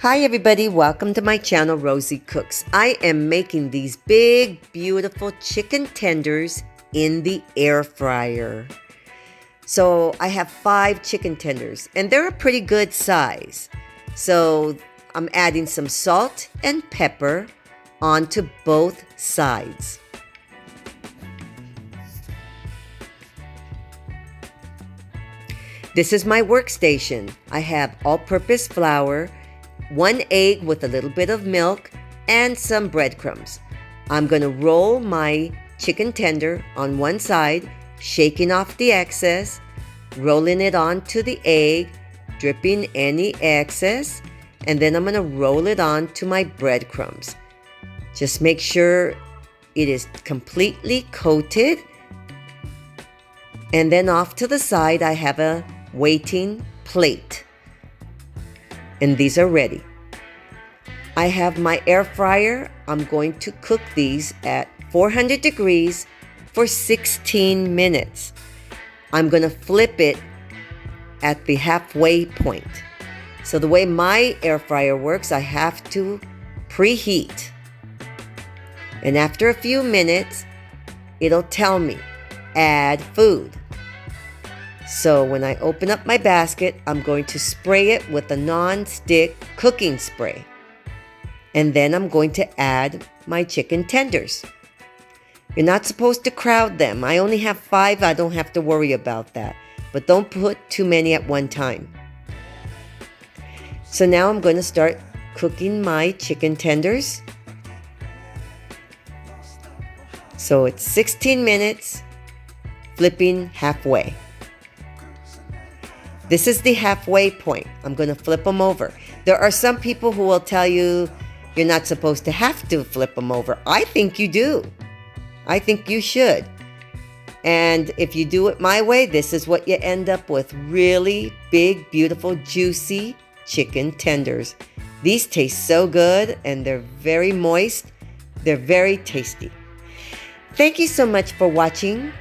Hi everybody, welcome to my channel, Rosie Cooks. I am making these big, beautiful chicken tenders in the air fryer. So I have 5 chicken tenders and they're a pretty good size. So I'm adding some salt and pepper onto both sides. This is my workstation. I have all-purpose flour, 1 egg with a little bit of milk, and some breadcrumbs. I'm going to roll my chicken tender on one side, shaking off the excess, rolling it onto the egg, dripping any excess, and then I'm going to roll it onto my breadcrumbs. Just make sure it is completely coated. And then off to the side, I have a waiting plate. And these are ready. I have my air fryer. I'm going to cook these at 400 degrees for 16 minutes. I'm going to flip it at the halfway point. So the way my air fryer works, I have to preheat. And after a few minutes, it'll tell me, add food. So when I open up my basket, I'm going to spray it with a non-stick cooking spray. And then I'm going to add my chicken tenders. You're not supposed to crowd them. I only have 5. I don't have to worry about that. But don't put too many at one time. So now I'm going to start cooking my chicken tenders. So it's 16 minutes, flipping halfway. This is the halfway point. I'm going to flip them over. There are some people who will tell you you're not supposed to have to flip them over. I think you do. I think you should. And if you do it my way, this is what you end up with. Really big, beautiful, juicy chicken tenders. These taste so good and they're very moist. They're very tasty. Thank you so much for watching.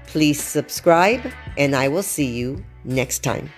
Please subscribe and I will see you next time.